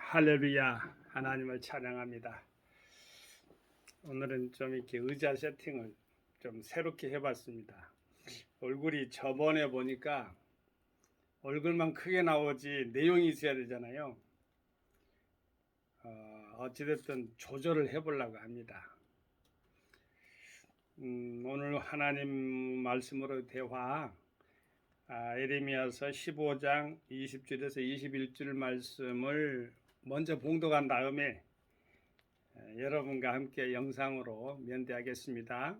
할렐루야, 하나님을 찬양합니다. 오늘은 좀 이렇게 의자 세팅을 좀 새롭게 해봤습니다. 얼굴이 저번에 보니까 얼굴만 크게 나오지 내용이 있어야 되잖아요. 어찌됐든 조절을 해보려고 합니다. 오늘 하나님 말씀으로 대화, 에레미야서 15장 20절에서 21절 말씀을 먼저 봉독한 다음에 여러분과 함께 영상으로 면대하겠습니다.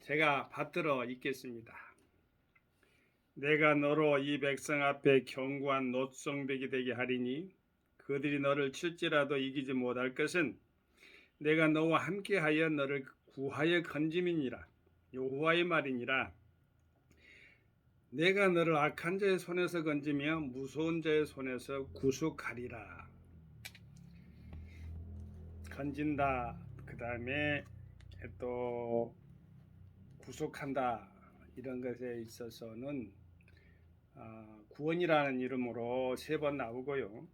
제가 받들어 읽겠습니다. 내가 너로 이 백성 앞에 견고한 노성벽이 되게 하리니 그들이 너를 칠지라도 이기지 못할 것은 내가 너와 함께하여 너를 구하여 건짐이니라. 여호와의 말이니라. 내가 너를 악한 자의 손에서 건지며 무서운 자의 손에서 구속하리라. 건진다, 그 다음에 또 구속한다, 이런 것에 있어서는 구원이라는 이름으로 3번 나오고요.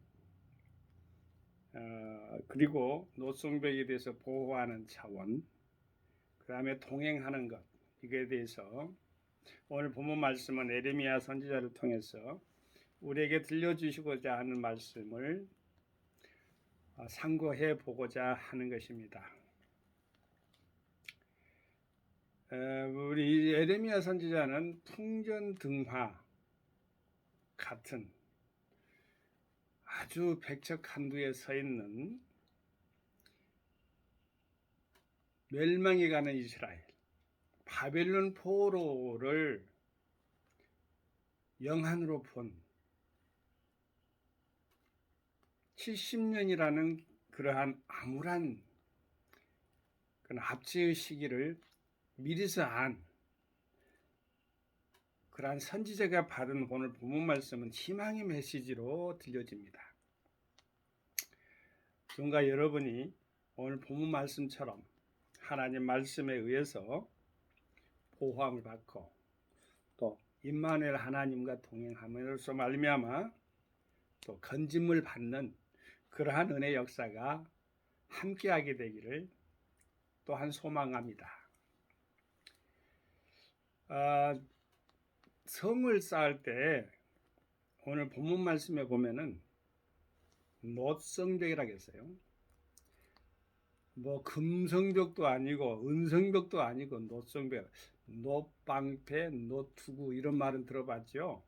그리고 노성벽에 대해서 보호하는 차원, 그 다음에 동행하는 것, 이거에 대해서 오늘 본문 말씀은 에레미야 선지자를 통해서 우리에게 들려주시고자 하는 말씀을 상고해 보고자 하는 것입니다. 우리 에레미야 선지자는 풍전등화 같은 아주 백척한두에 서 있는 멸망에 가는 이스라엘, 바벨론 포로를 영안으로 본 70년이라는 그러한 암울한 그런 압제의 시기를 미리서 안 그러한 선지자가 받은 오늘 본문 말씀은 희망의 메시지로 들려집니다. 누군가 여러분이 오늘 본문 말씀처럼 하나님 말씀에 의해서 보호함을 받고 또 임마누엘 하나님과 동행함으로써 말미암아 또 건짐을 받는 그러한 은혜 역사가 함께하게 되기를 또한 소망합니다. 성을 쌓을 때 오늘 본문 말씀에 보면은 노성벽이라고 했어요. 뭐 금성벽도 아니고 은성벽도 아니고 노성벽, 노방패, 노투구 이런 말은 들어봤죠.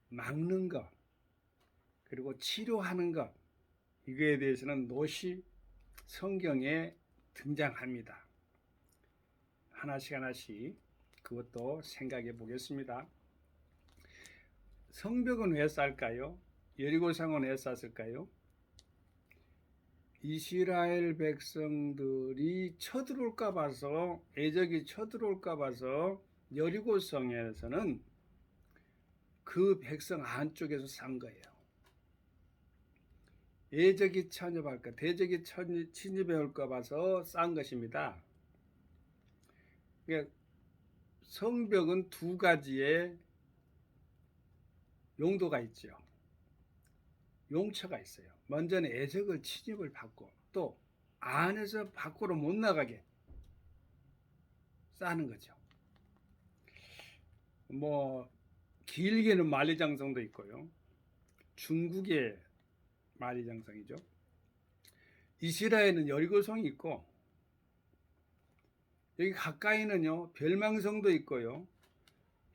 막는 것 그리고 치료하는 것, 이거에 대해서는 노시 성경에 등장합니다. 하나씩 그것도 생각해 보겠습니다. 성벽은 왜 쌓을까요? 여리고성은 왜 쌓았을까요? 이스라엘 백성들이 쳐들어올까 봐서, 애적이 쳐들어올까 봐서 여리고성에서는 그 백성 안쪽에서 산 거예요. 애적이 침입할까, 대적이 침입해 올까 봐서 쌓은 것입니다. 그러니까 성벽은 2가지의 용도가 있죠. 용처가 있어요. 먼저는 애적을 침입을 받고 또 안에서 밖으로 못 나가게 쌓는 거죠. 뭐 길게는 만리장성도 있고요. 중국의 만리장성이죠. 이스라엘은 여리고성이 있고 여기 가까이는요 별망성도 있고요,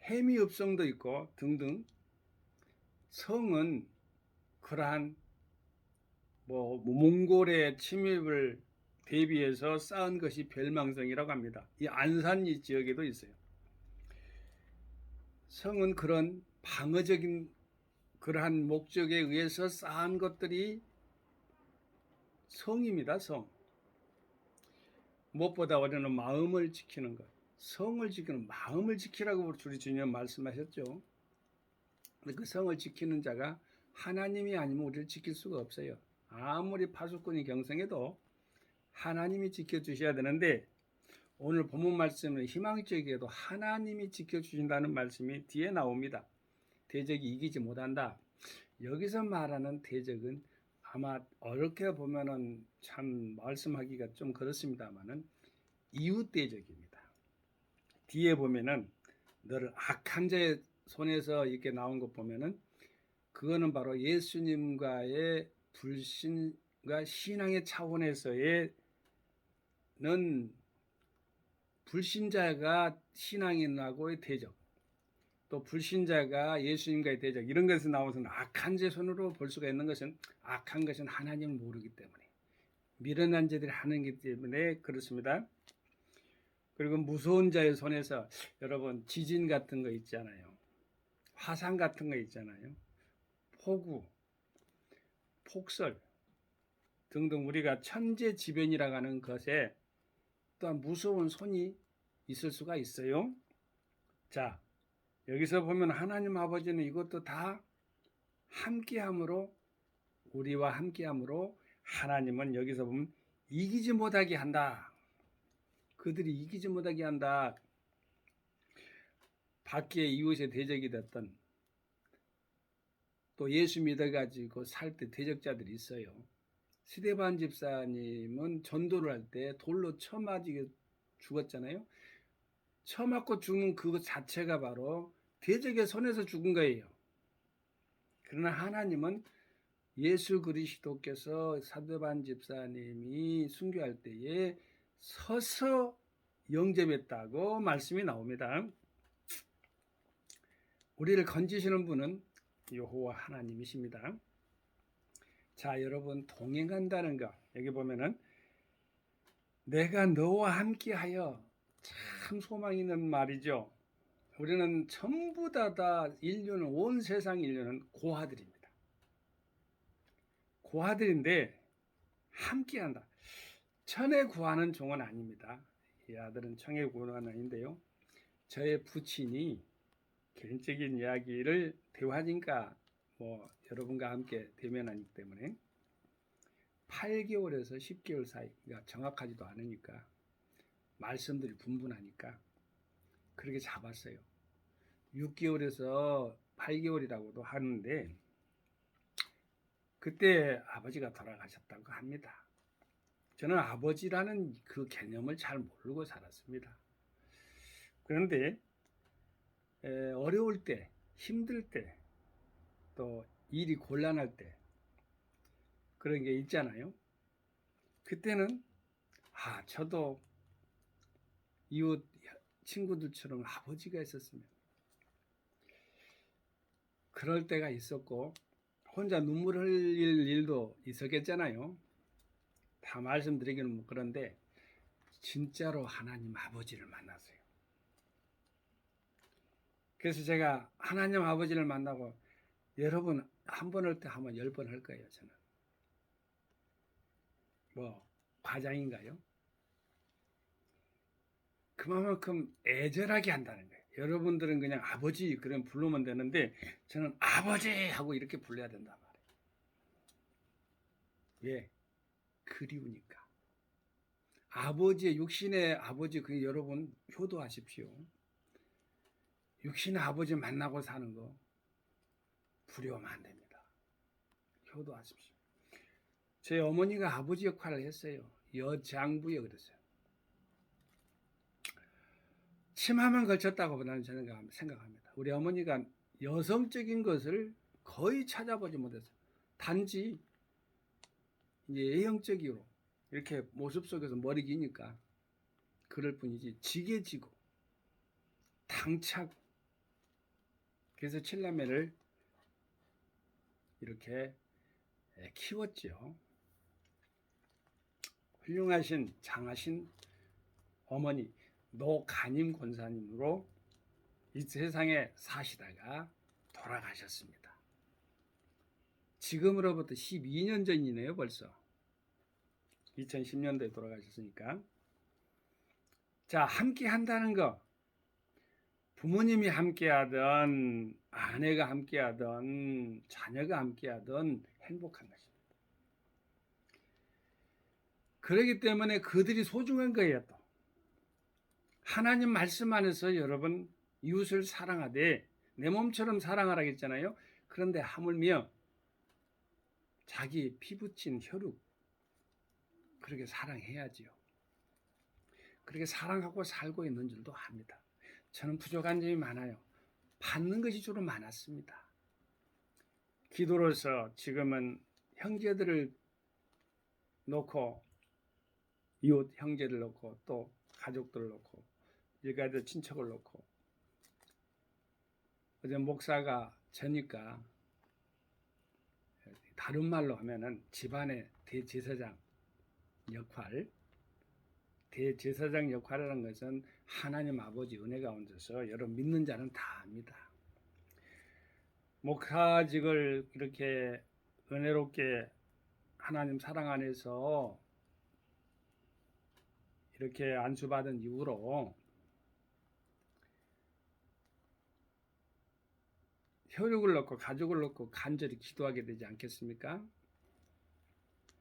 해미읍성도 있고 등등. 성은 그러한 몽골의 침입을 대비해서 쌓은 것이 별망성이라고 합니다. 이 안산 이 지역에도 있어요. 성은 그런 방어적인 그러한 목적에 의해서 쌓은 것들이 성입니다. 성. 무엇보다 우리는 마음을 지키는 것, 성을 지키는, 마음을 지키라고 우리 주님 말씀하셨죠. 그 성을 지키는 자가 하나님이 아니면 우리를 지킬 수가 없어요. 아무리 파수꾼이 경성해도 하나님이 지켜주셔야 되는데, 오늘 본문 말씀은 희망적이게도 하나님이 지켜주신다는 말씀이 뒤에 나옵니다. 대적이 이기지 못한다. 여기서 말하는 대적은 아마 어렵게 보면은 참 말씀하기가 좀 그렇습니다만은 이웃 대적입니다. 뒤에 보면은 너를 악한 자의 손에서 이렇게 나온 것 보면은 그거는 바로 예수님과의 불신과 신앙의 차원에서의 는 불신자가 신앙인하고의 대적, 또 불신자가 예수님과의 대적, 이런 것에서 나오는 악한 자 손으로 볼 수가 있는 것은 악한 것은 하나님을 모르기 때문에, 미련한 자들이 하는 것 때문에 그렇습니다. 그리고 무서운 자의 손에서 여러분 지진 같은 거 있잖아요. 화산 같은 거 있잖아요. 폭우, 폭설 등등 우리가 천재지변이라고 하는 것에 또한 무서운 손이 있을 수가 있어요. 자, 여기서 보면 하나님 아버지는 이것도 다 함께함으로, 우리와 함께함으로 하나님은 여기서 보면 이기지 못하게 한다. 그들이 이기지 못하게 한다. 밖에 이웃의 대적이 됐던, 또 예수 믿어가지고 살 때 대적자들이 있어요. 스데반 집사님은 전도를 할 때 돌로 쳐맞게 죽었잖아요. 쳐맞고 죽는 그것 자체가 바로 대적의 손에서 죽은 거예요. 그러나 하나님은 예수 그리스도께서 스데반 집사님이 순교할 때에 서서 영접했다고 말씀이 나옵니다. 우리를 건지시는 분은 여호와 하나님이십니다. 자, 여러분, 동행한다는 것, 여기 보면은 내가 너와 함께하여, 참 소망 있는 말이죠. 우리는 전부 다 인류는, 온 세상 인류는 고아들입니다. 고아들인데 함께한다. 천에 구하는 종은 아닙니다. 이 아들은 청에 구하는 아닌데요. 저의 부친이 개인적인 이야기를 대화니까 여러분과 함께 대면하기 때문에 8개월에서 10개월 사이가 정확하지도 않으니까 말씀들이 분분하니까 그렇게 잡았어요. 6개월에서 8개월이라고도 하는데 그때 아버지가 돌아가셨다고 합니다. 저는 아버지라는 그 개념을 잘 모르고 살았습니다. 그런데 어려울 때, 힘들 때, 또 일이 곤란할 때 그런 게 있잖아요. 그때는 저도 이웃 친구들처럼 아버지가 있었으면, 그럴 때가 있었고 혼자 눈물 흘릴 일도 있었겠잖아요. 다 말씀드리기는 그런데 진짜로 하나님 아버지를 만났어요. 그래서 제가 하나님 아버지를 만나고, 여러분 한 번 할 때 하면 10번 할 거예요. 저는 과장인가요? 그만큼 애절하게 한다는 거예요. 여러분들은 그냥 아버지 그럼 부르면 되는데 저는 아버지 하고 이렇게 불러야 된단 말이에요. 왜? 그리우니까. 아버지의, 육신의 아버지, 그 여러분 효도하십시오. 육신의 아버지 만나고 사는 거 두려우면 안 됩니다. 효도하십시오. 제 어머니가 아버지 역할을 했어요. 여장부에 그랬어요. 치마만 걸쳤다고 저는 생각합니다. 우리 어머니가 여성적인 것을 거의 찾아보지 못했어요. 단지 이제 A형적으로 이렇게 모습 속에서 머리 기니까 그럴 뿐이지, 지게 지고 당차고, 그래서 칠남매를 이렇게 키웠죠. 훌륭하신 장하신 어머니 노간임 권사님으로 이 세상에 사시다가 돌아가셨습니다. 지금으로부터 12년 전이네요. 벌써 2010년도에 돌아가셨으니까. 자, 함께 한다는 거, 부모님이 함께하든 아내가 함께하든 자녀가 함께하든 행복한 것입니다. 그렇기 때문에 그들이 소중한 거예요. 또 하나님 말씀 안에서 여러분 이웃을 사랑하되 내 몸처럼 사랑하라 했잖아요. 그런데 하물며 자기 피부친 혈육 그렇게 사랑해야지요. 그렇게 사랑하고 살고 있는 줄도 압니다. 저는 부족한 점이 많아요. 받는 것이 주로 많았습니다. 기도로서 지금은 형제들을 놓고 이웃 형제를 놓고 또 가족들을 놓고 일가들 친척을 놓고 어제 목사가 저니까 다른 말로 하면은 집안의 대제사장 역할이라는 것은 하나님 아버지 은혜 가운데서 여러분 믿는 자는 다 압니다. 목사직을 이렇게 은혜롭게 하나님 사랑 안에서 이렇게 안수받은 이후로 혈육을 넣고 가족을 넣고 간절히 기도하게 되지 않겠습니까?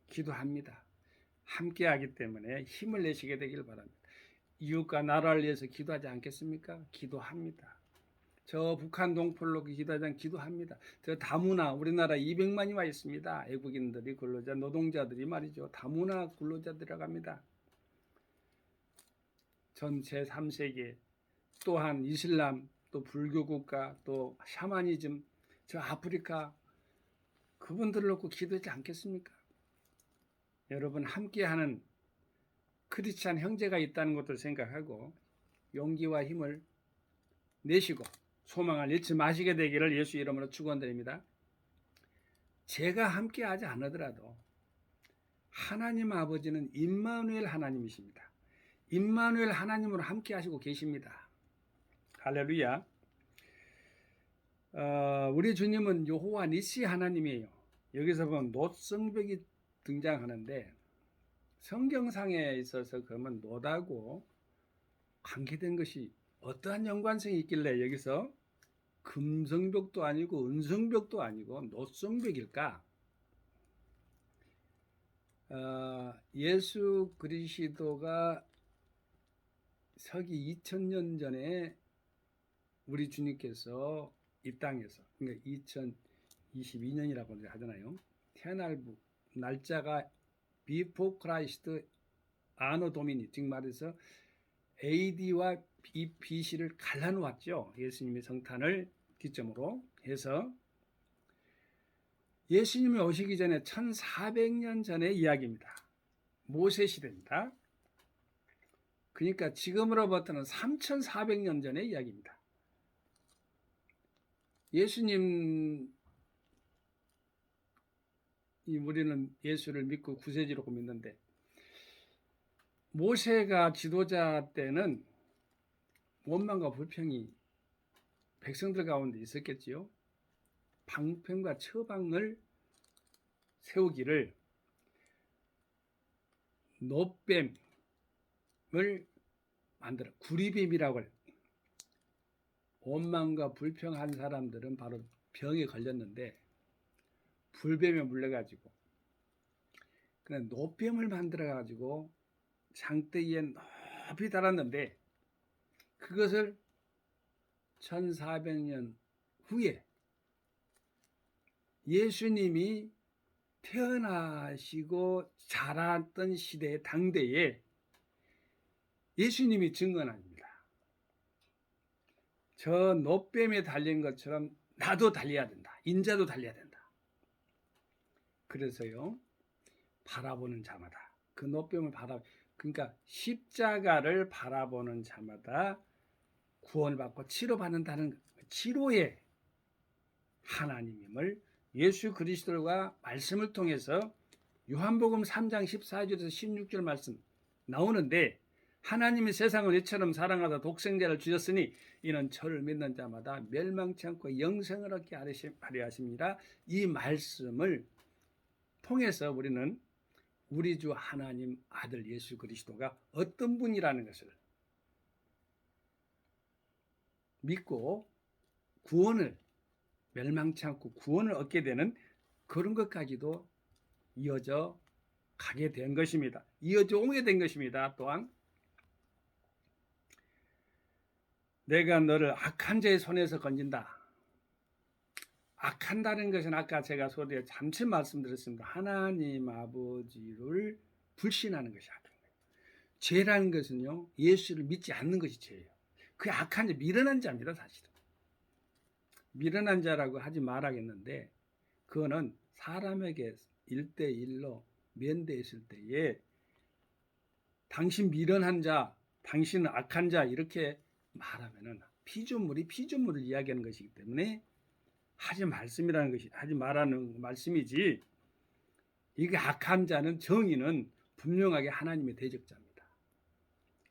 기도합니다. 함께 하기 때문에 힘을 내시게 되길 바랍니다. 이웃과 나라를 위해서 기도하지 않겠습니까? 기도합니다. 저 북한 동폴로 기도하지 기도합니다. 저 다문화 우리나라 200만이 와 있습니다. 외국인들이 근로자 노동자들이 말이죠. 다문화 근로자들이라고 합니다. 전 제3세계 또한 이슬람 또 불교 국가 또 샤머니즘 저 아프리카 그분들을 놓고 기도하지 않겠습니까? 여러분 함께하는 크리스찬 형제가 있다는 것도 생각하고 용기와 힘을 내시고 소망을 잃지 마시게 되기를 예수 이름으로 축원드립니다. 제가 함께하지 않으더라도 하나님 아버지는 임마누엘 하나님이십니다. 임마누엘 하나님으로 함께하시고 계십니다. 할렐루야. 우리 주님은 여호와 니시 하나님이에요. 여기서 보면 놋성벽이 등장하는데 성경상에 있어서 그러면 놋하고 관계된 것이 어떠한 연관성이 있길래 여기서 금성벽도 아니고 은성벽도 아니고 놋성벽일까? 예수 그리스도가 서기 2000년 전에 우리 주님께서 이 땅에서 그러니까 2022년이라고 하잖아요. 태어날 날짜가 Before Christ Anno Domini 즉 말해서 AD와 BC를 갈라놓았죠. 예수님의 성탄을 기점으로 해서 예수님이 오시기 전에 1400년 전의 이야기입니다. 모세 시대입니다. 그러니까 지금으로부터는 3400년 전의 이야기입니다. 예수님 우리는 예수를 믿고 구세주로 믿는데 모세가 지도자 때는 원망과 불평이 백성들 가운데 있었겠지요. 방편과 처방을 세우기를 놋뱀을 만들어 구리뱀이라고 해요. 원망과 불평한 사람들은 바로 병에 걸렸는데 불뱀에 물려가지고 그냥 놋뱀을 만들어가지고 장대기에 높이 달았는데 그것을 1400년 후에 예수님이 태어나시고 자랐던 시대 당대에 예수님이 증언합니다. 저 놋뱀에 달린 것처럼 나도 달려야 된다. 인자도 달려야 된다. 그래서요 바라보는 자마다 그 놋뱀을 그러니까 십자가를 바라보는 자마다 구원을 받고 치료받는다는 치료의 하나님임을 예수 그리스도가 말씀을 통해서 요한복음 3장 14절에서 16절 말씀 나오는데 하나님이 세상을 이처럼 사랑하사 독생자를 주셨으니 이는 저를 믿는 자마다 멸망치 않고 영생을 얻게 하려 하십니다. 이 말씀을 통해서 우리는 우리 주 하나님 아들 예수 그리스도가 어떤 분이라는 것을 믿고 구원을 멸망치 않고 구원을 얻게 되는 그런 것까지도 이어져 가게 된 것입니다. 이어져 오게 된 것입니다. 또한 내가 너를 악한 자의 손에서 건진다. 악한다는 것은 아까 제가 소리에 잠시 말씀드렸습니다. 하나님 아버지를 불신하는 것이 악한 거예요. 죄라는 것은요, 예수를 믿지 않는 것이 죄예요. 그게 악한 자, 미련한 자입니다, 사실은. 미련한 자라고 하지 말아야겠는데, 그거는 사람에게 1대1로 면대했을 때에 당신 미련한 자, 당신은 악한 자 이렇게 말하면은 피조물이 피조물을 이야기하는 것이기 때문에 하지 말라는 말씀이지. 이게 악한 자는 정의는 분명하게 하나님의 대적자입니다.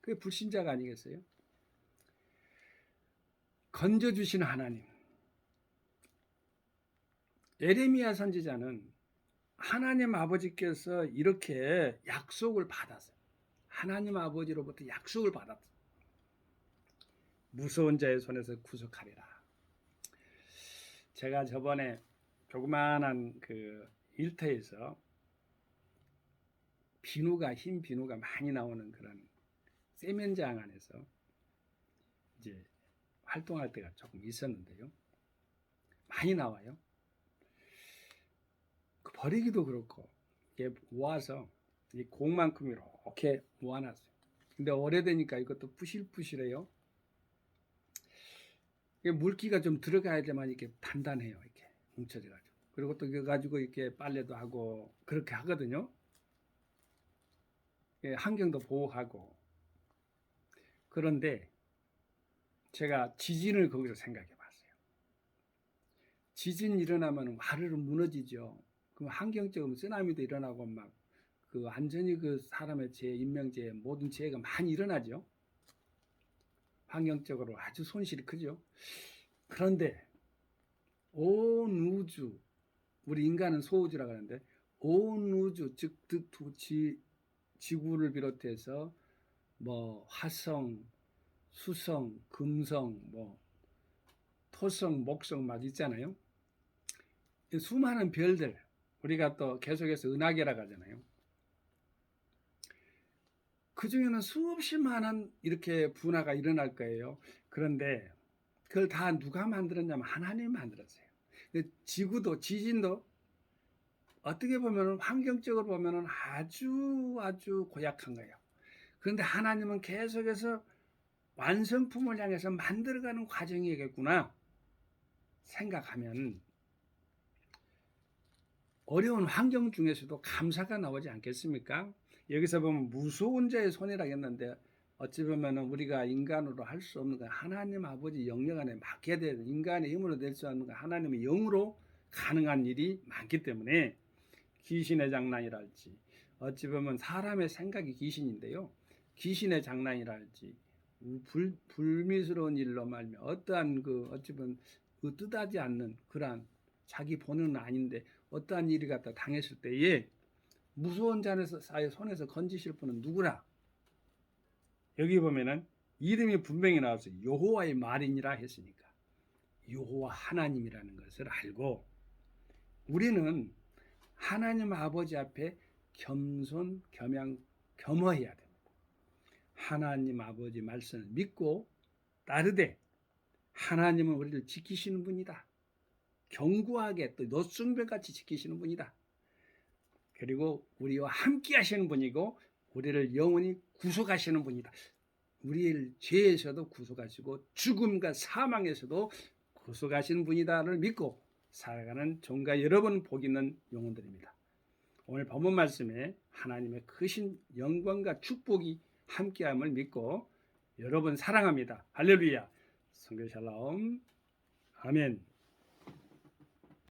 그게 불신자가 아니겠어요? 건져주시는 하나님. 에레미야 선지자는 하나님 아버지께서 이렇게 약속을 받았어요. 하나님 아버지로부터 약속을 받았어요. 무서운 자의 손에서 구속하리라. 제가 저번에 조그마한 그 일터에서 흰 비누가 많이 나오는 그런 세면장 안에서 이제 활동할 때가 조금 있었는데요. 많이 나와요. 버리기도 그렇고 이게 모아서 이 공만큼 이렇게 모아놨어요. 근데 오래되니까 이것도 부실부실해요. 물기가 좀 들어가야지만 이렇게 단단해요. 이렇게 뭉쳐져가지고. 그리고 또 이거 가지고 이렇게 빨래도 하고 그렇게 하거든요. 환경도 보호하고. 그런데 제가 지진을 거기서 생각해 봤어요. 지진 일어나면 와르르 무너지죠. 그럼 환경적으로 쓰나미도 일어나고 막 그 완전히 그 사람의 죄, 인명죄, 모든 죄가 많이 일어나죠. 환경적으로 아주 손실이 크죠. 그런데 온 우주, 우리 인간은 소우주라고 하는데 온 우주, 즉 지구를 비롯해서 뭐 화성, 수성, 금성, 뭐 토성, 목성 막 있잖아요. 수많은 별들, 우리가 또 계속해서 은하계라고 하잖아요. 그 중에는 수없이 많은 이렇게 분화가 일어날 거예요. 그런데 그걸 다 누가 만들었냐면 하나님이 만들었어요. 지구도 지진도 어떻게 보면 환경적으로 보면 아주 고약한 거예요. 그런데 하나님은 계속해서 완성품을 향해서 만들어가는 과정이겠구나 생각하면 어려운 환경 중에서도 감사가 나오지 않겠습니까? 여기서 보면 무서운 자의 손이라 했는데 어찌 보면 우리가 인간으로 할 수 없는 거 하나님 아버지 영역 안에 맡겨야 되는 인간의 힘으로 될 수 없는 거 하나님의 영으로 가능한 일이 많기 때문에 귀신의 장난이랄지 어찌 보면 사람의 생각이 귀신인데요. 귀신의 장난이랄지 불미스러운 일로 말며 어떠한 그 어찌 보면 그 뜻하지 않는 그러한 자기 본능은 아닌데 어떠한 일이 갖다 당했을 때에 무서운 자의 손에서 건지실 분은 누구라? 여기 보면은 이름이 분명히 나와서 여호와의 말이니라 했으니까 여호와 하나님이라는 것을 알고 우리는 하나님 아버지 앞에 겸손, 겸허해야 됩니다. 하나님 아버지 말씀을 믿고 따르되 하나님은 우리를 지키시는 분이다. 견고하게 또 노순별같이 지키시는 분이다. 그리고 우리와 함께 하시는 분이고 우리를 영원히 구속하시는 분이다. 우리를 죄에서도 구속하시고 죽음과 사망에서도 구속하시는 분이다를 믿고 살아가는 종과 여러분 복 있는 영혼들입니다. 오늘 본문 말씀에 하나님의 크신 영광과 축복이 함께함을 믿고 여러분 사랑합니다. 할렐루야. 성교 샬롬. 아멘.